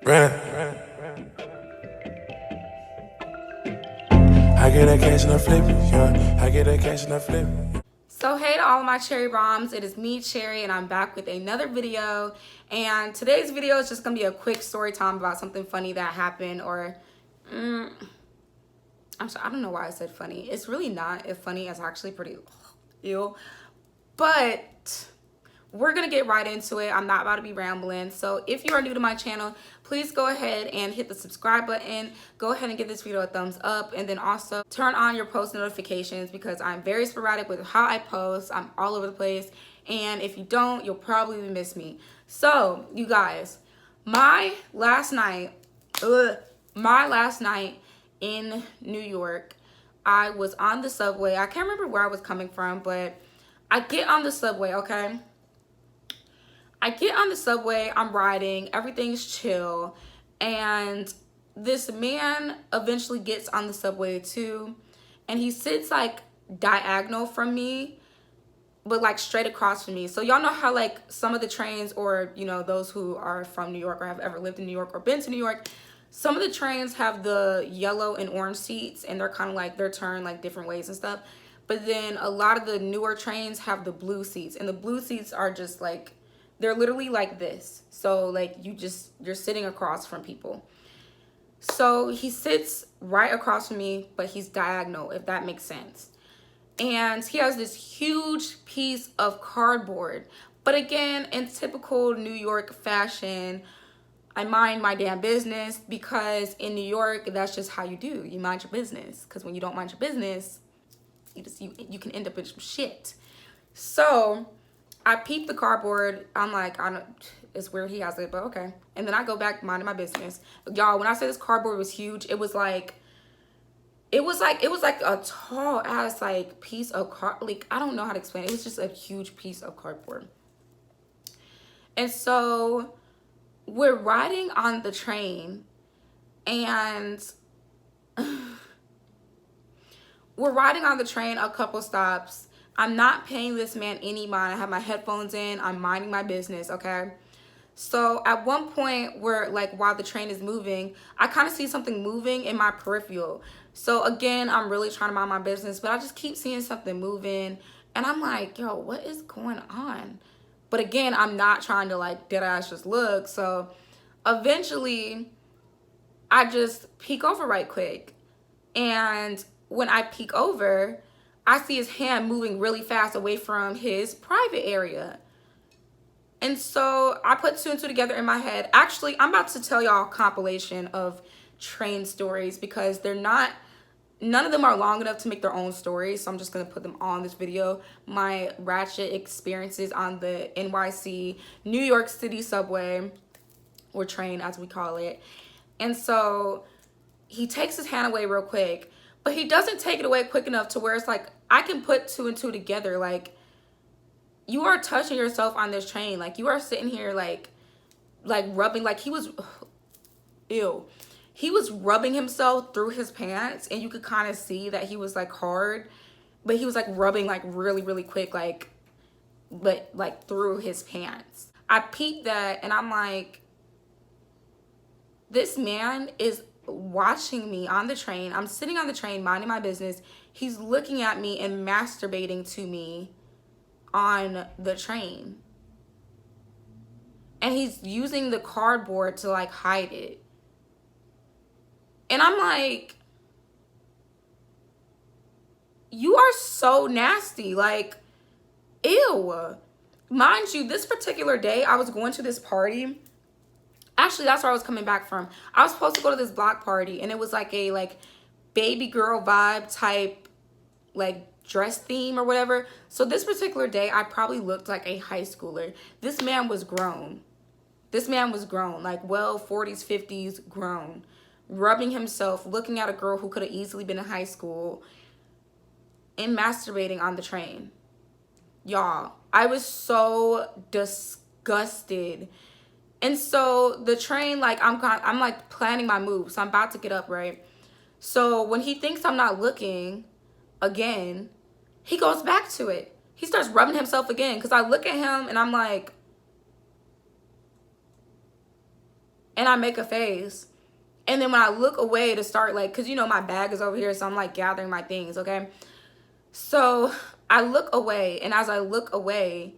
Run. I get that cash and I flip it, yeah. I get that cash and I flip it. So hey to all of my cherry bombs, it is me, Cherry, and I'm back with another video. And today's video is just gonna be a quick story time about something funny that happened, or I'm sorry, I don't know why I said funny. It's really not as funny. It's actually pretty ew. But we're gonna get right into it. I'm not about to be rambling. So if you are new to my channel, please go ahead and hit the subscribe button. Go ahead and give this video a thumbs up, and then also turn on your post notifications because I'm very sporadic with how I post. I'm all over the place, and if you don't, you'll probably miss me. So you guys, my last night in New York, I was on the subway. I can't remember where I was coming from, but I get on the subway, okay? I get on the subway, I'm riding, everything's chill, and this man eventually gets on the subway too, and he sits like diagonal from me, but like straight across from me. So y'all know how like some of the trains, or you know, those who are from New York or have ever lived in New York or been to New York, some of the trains have the yellow and orange seats, and they're kind of like, they're turned like different ways and stuff. But then a lot of the newer trains have the blue seats, and the blue seats are just like, they're literally like this. So like you're sitting across from people. So he sits right across from me, but he's diagonal, if that makes sense. And he has this huge piece of cardboard. But again, in typical New York fashion, I mind my damn business, because in New York, that's just how you do. You mind your business. Because when you don't mind your business, you can end up in some shit. So I peep the cardboard. I'm like, it's weird he has it, but okay. And then I go back minding my business. Y'all, when I say this cardboard was huge, it was like a tall ass like piece of like, I don't know how to explain it. It was just a huge piece of cardboard. And so we're riding on the train, and we're riding on the train a couple stops. I'm not paying this man any mind. I have my headphones in. I'm minding my business, okay? So at one point, where like while the train is moving, I kind of see something moving in my peripheral. So again, I'm really trying to mind my business, but I just keep seeing something moving, and I'm like, yo, what is going on? But again, I'm not trying to like dead ass just look. So eventually, I just peek over right quick, and when I peek over, I see his hand moving really fast away from his private area. And so I put two and two together in my head. Actually, I'm about to tell y'all a compilation of train stories, because none of them are long enough to make their own stories. So I'm just gonna put them all in this video. My ratchet experiences on the NYC, New York City subway, or train as we call it. And so he takes his hand away real quick, but he doesn't take it away quick enough to where it's like, I can put two and two together. Like, you are touching yourself on this train. Like, you are sitting here like rubbing, like he was, ew. He was rubbing himself through his pants, and you could kind of see that he was like hard, but he was like rubbing like really, really quick, but like through his pants. I peeped that, and I'm like, this man is watching me on the train. I'm sitting on the train minding my business. He's looking at me and masturbating to me on the train. And he's using the cardboard to like hide it. And I'm like, you are so nasty. Like, ew. Mind you, this particular day, I was going to this party. Actually, that's where I was coming back from. I was supposed to go to this block party, and it was like a like baby girl vibe type like dress theme or whatever. So this particular day, I probably looked like a high schooler. This man was grown. This man was grown, like well 40s, 50s, grown, rubbing himself, looking at a girl who could have easily been in high school, and masturbating on the train. Y'all, I was so disgusted. And so the train, like I'm like planning my moves. So I'm about to get up, right? So when he thinks I'm not looking again, he goes back to it. He starts rubbing himself again, because I look at him and I'm like, and I make a face. And then when I look away to start, like, because, you know, my bag is over here, so I'm, like, gathering my things, okay? So I look away, and as I look away,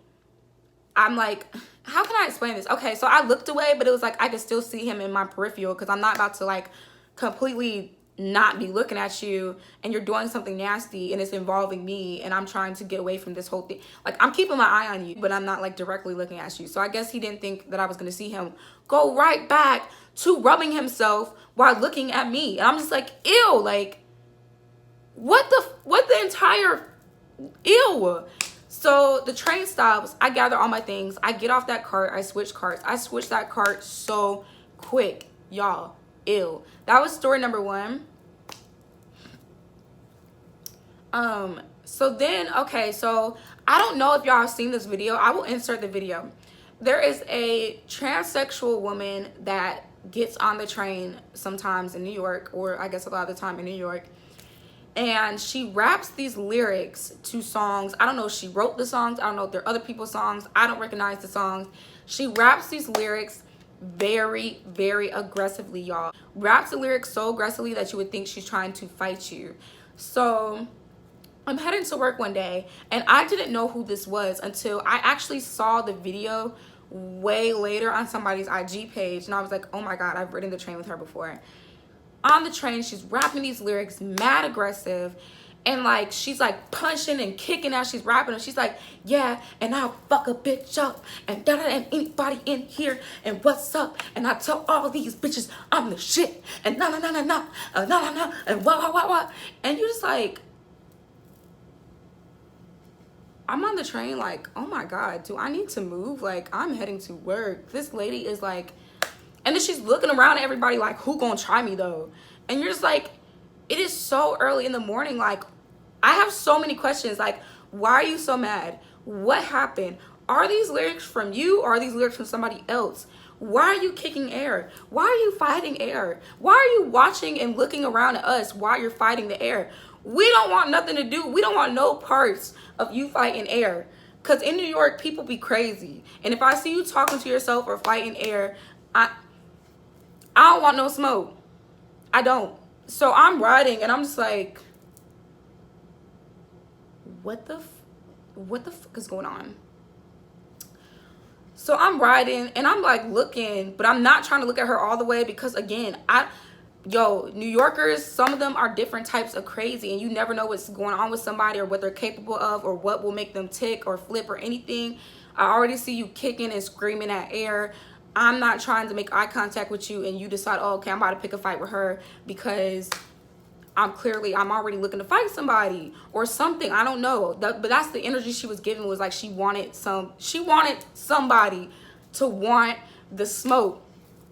I'm like, how can I explain this? Okay, so I looked away, but it was like I could still see him in my peripheral because I'm not about to, like, completely not be looking at you and you're doing something nasty and it's involving me and I'm trying to get away from this whole thing. Like, I'm keeping my eye on you, but I'm not, like, directly looking at you. So I guess he didn't think that I was going to see him go right back to rubbing himself while looking at me. And I'm just like, ew, like, what the entire, ew. So the train stops, I gather all my things, I get off that cart, I switch carts. I switched that cart so quick, y'all. Ew. That was story number 1. So then, okay, so I don't know if y'all have seen this video. I will insert the video. There is a transsexual woman that gets on the train sometimes in New York, or I guess a lot of the time in New York, and she raps these lyrics to songs. I don't know if she wrote the songs. I don't know if they're other people's songs. I don't recognize the songs. She raps these lyrics very, very aggressively, y'all. Raps the lyrics so aggressively that you would think she's trying to fight you. So I'm heading to work one day, and I didn't know who this was until I actually saw the video way later on somebody's IG page, and I was like, oh my God, I've ridden the train with her before. On the train, she's rapping these lyrics, mad aggressive, and like she's like punching and kicking as she's rapping, and she's like, yeah, and I'll fuck a bitch up, and da da, and anybody in here, and what's up, and I tell all these bitches I'm the shit, and na na na na na, na na na, and wah, and you're just like, I'm on the train like, oh my God, do I need to move? Like, I'm heading to work. This lady is like, and then she's looking around at everybody like, who gonna try me though? And you're just like, it is so early in the morning. Like, I have so many questions. Like, why are you so mad? What happened? Are these lyrics from you or are these lyrics from somebody else? Why are you kicking air? Why are you fighting air? Why are you watching and looking around at us while you're fighting the air? We don't want nothing to do. We don't want no parts of you fighting air. Because in New York, people be crazy. And if I see you talking to yourself or fighting air, I don't want no smoke. I don't. So I'm riding and I'm just like, what the fuck is going on? So I'm riding and I'm like looking, but I'm not trying to look at her all the way because again, New Yorkers, some of them are different types of crazy and you never know what's going on with somebody or what they're capable of or what will make them tick or flip or anything. I already see you kicking and screaming at air. I'm not trying to make eye contact with you and you decide, oh, okay, I'm about to pick a fight with her because I'm already looking to fight somebody or something. I don't know. But that's the energy she was giving, was like she wanted somebody to want the smoke,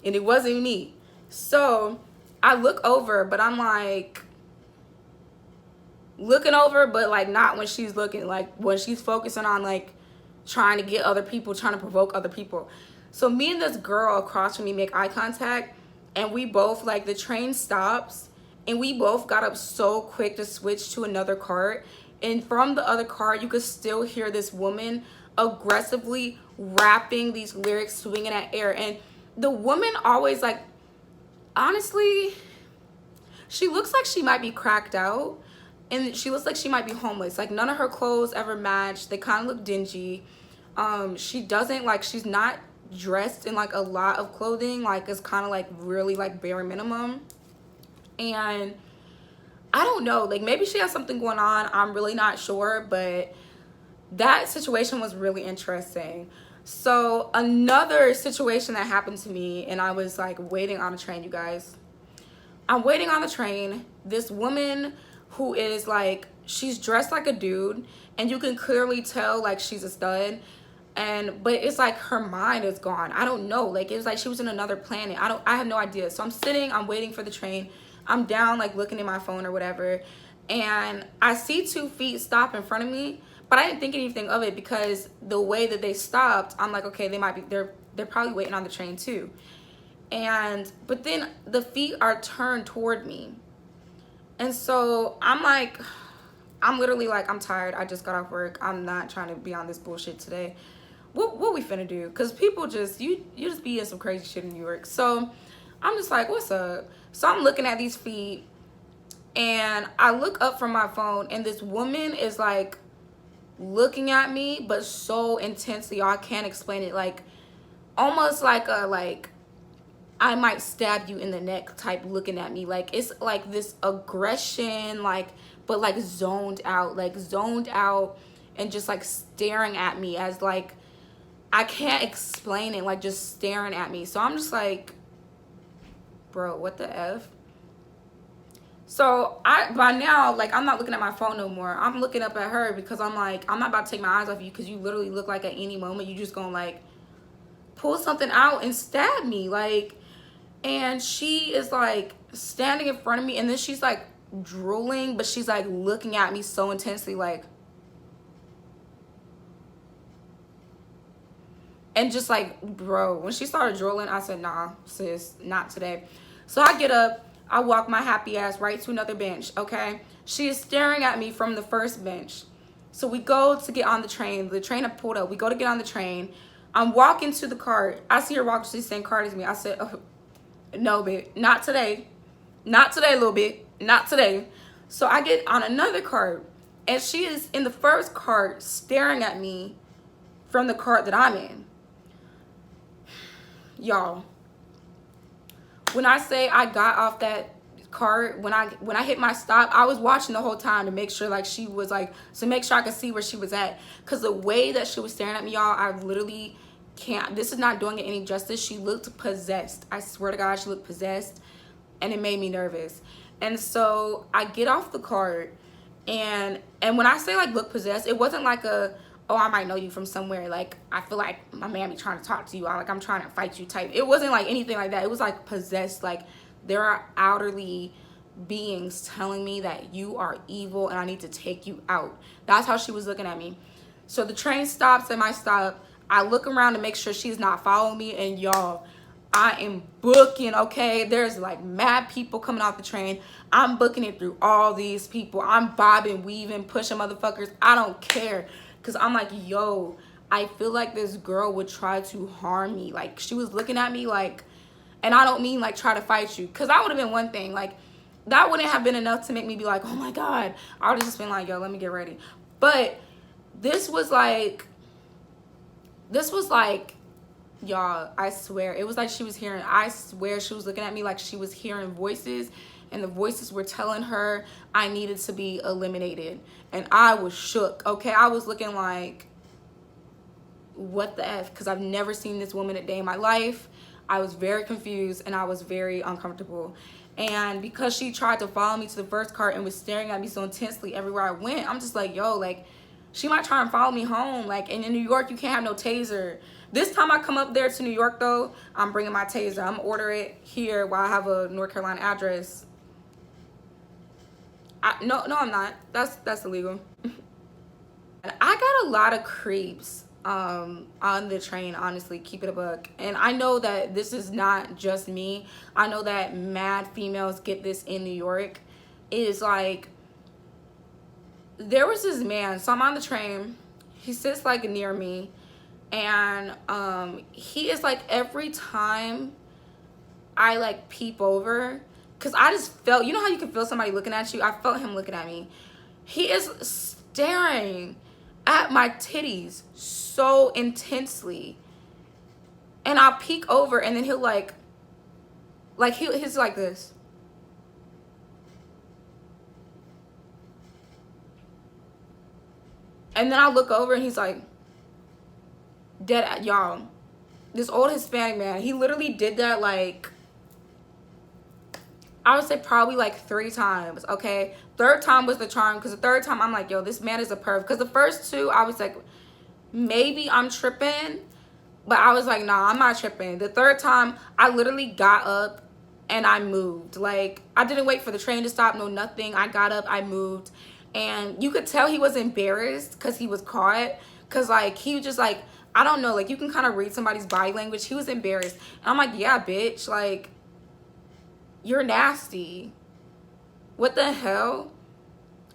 and it wasn't me. So I look over, but I'm like looking over, but like not when she's looking, like when she's focusing on like trying to get other people, trying to provoke other people. So me and this girl across from me make eye contact, and we both, like, the train stops and we both got up so quick to switch to another cart, and from the other cart you could still hear this woman aggressively rapping these lyrics, swinging at air. And the woman always, like, honestly, she looks like she might be cracked out and she looks like she might be homeless. Like, none of her clothes ever match. They kind of look dingy. She's not dressed in like a lot of clothing. Like, it's kind of like really like bare minimum. And I don't know, like maybe she has something going on. I'm really not sure, but that situation was really interesting. So another situation that happened to me, and I was like waiting on a train, you guys. I'm waiting on the train. This woman who is like, she's dressed like a dude and you can clearly tell like she's a stud, but it's like her mind is gone. I don't know, like it was like she was in another planet. I have no idea. So I'm sitting, I'm waiting for the train. I'm down like looking at my phone or whatever, and I see 2 feet stop in front of me, but I didn't think anything of it because the way that they stopped, I'm like, okay, they're probably waiting on the train too. But then the feet are turned toward me. And so I'm like, I'm literally like, I'm tired. I just got off work. I'm not trying to be on this bullshit today. What we finna do? Because people just, you just be in some crazy shit in New York. So I'm just like, what's up? So I'm looking at these feet, and I look up from my phone, and this woman is like looking at me, but so intensely, I can't explain it. Like almost like a I might stab you in the neck type looking at me. Like it's like this aggression, like, but like zoned out, and just like staring at me as like I can't explain it, like just staring at me. So I'm just like, bro, what the F? So by now, like, I'm not looking at my phone no more. I'm looking up at her because I'm like, I'm not about to take my eyes off you because you literally look like at any moment you just gonna like pull something out and stab me. Like, and she is like standing in front of me, and then she's like drooling, but she's like looking at me so intensely, like, and just like, bro, when she started drooling, I said, nah, sis, not today. So I get up, I walk my happy ass right to another bench, okay? She is staring at me from the first bench. So we go to get on the train. The train had pulled up. We go to get on the train. I'm walking to the cart. I see her walk to the same cart as me. I said, oh, no, bitch, not today. Not today, little bit. Not today. So I get on another cart, and she is in the first cart staring at me from the cart that I'm in. Y'all, when I say I got off that cart, when I hit my stop, I was watching the whole time to make sure like she was like, to make sure I could see where she was at, because the way that she was staring at me, y'all, I literally can't, this is not doing it any justice. She looked possessed. I swear to God, she looked possessed, and it made me nervous. And so I get off the cart, and when I say like look possessed, it wasn't like a, oh, I might know you from somewhere, like I feel like my man be trying to talk to you, like I'm trying to fight you type. It wasn't like anything like that. It was like possessed, like there are outerly beings telling me that you are evil and I need to take you out. That's how she was looking at me. So the train stops at my stop. I look around to make sure she's not following me, and y'all, I am booking, okay? There's like mad people coming off the train. I'm booking it through all these people. I'm bobbing, weaving, pushing motherfuckers. I don't care. Because I'm like, yo, I feel like this girl would try to harm me. Like, she was looking at me like, and I don't mean like try to fight you. Because that would have been one thing. Like, that wouldn't have been enough to make me be like, oh my God. I would have just been like, yo, let me get ready. But this was like, y'all, I swear, it was like she was hearing, I swear she was looking at me like she was hearing voices, and the voices were telling her I needed to be eliminated. And I was shook, okay? I was looking like, what the F? Because I've never seen this woman a day in my life. I was very confused, and I was very uncomfortable. And because she tried to follow me to the first cart and was staring at me so intensely everywhere I went, I'm just like, yo, like, she might try and follow me home. Like, and in New York, you can't have no taser. This time I come up there to New York, though, I'm bringing my taser. I'm going to order it here while I have a North Carolina address. No, I'm not. That's illegal. I got a lot of creeps on the train, honestly, keep it a buck. And I know that this is not just me. I know that mad females get this in New York. It is like, there was this man, so I'm on the train, he sits like near me, and he is like, every time I like peep over, because I just felt, you know how you can feel somebody looking at you? I felt him looking at me. He is staring at my titties so intensely, and I'll peek over, and then he'll he's like this. And then I look over, and he's like, dead at y'all. This old Hispanic man, he literally did that like, I would say probably like 3 times, okay? Third time was the charm, because the third time I'm like, yo, this man is a perv. Because the first 2, I was like, maybe I'm tripping. But I was like, nah, I'm not tripping. The third time, I literally got up and I moved. Like, I didn't wait for the train to stop, no nothing. I got up, I moved. And you could tell he was embarrassed because he was caught. Because, like, he was just like, I don't know. Like, you can kind of read somebody's body language. He was embarrassed. And I'm like, yeah, bitch. Like, you're nasty. What the hell?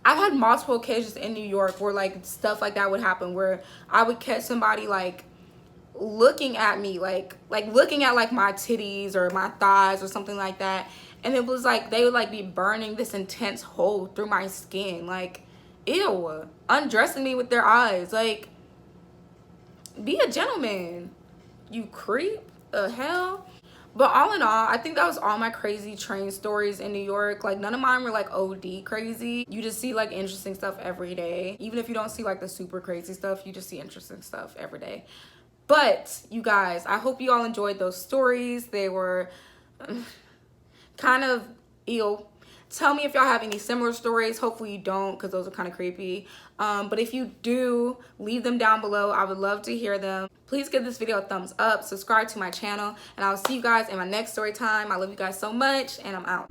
I've had multiple occasions in New York where, like, stuff like that would happen. Where I would catch somebody, like, looking at me, like looking at like my titties or my thighs or something like that. And it was like they would like be burning this intense hole through my skin. Like, ew. Undressing me with their eyes. Like, be a gentleman, you creep. The hell. But all in all, I think that was all my crazy train stories in New York. Like, none of mine were like OD crazy. You just see like interesting stuff every day. Even if you don't see like the super crazy stuff, you just see interesting stuff every day. But you guys, I hope you all enjoyed those stories. They were kind of ill. Tell me if y'all have any similar stories. Hopefully you don't, because those are kind of creepy. But if you do, leave them down below. I would love to hear them. Please give this video a thumbs up, subscribe to my channel, and I'll see you guys in my next story time. I love you guys so much, and I'm out.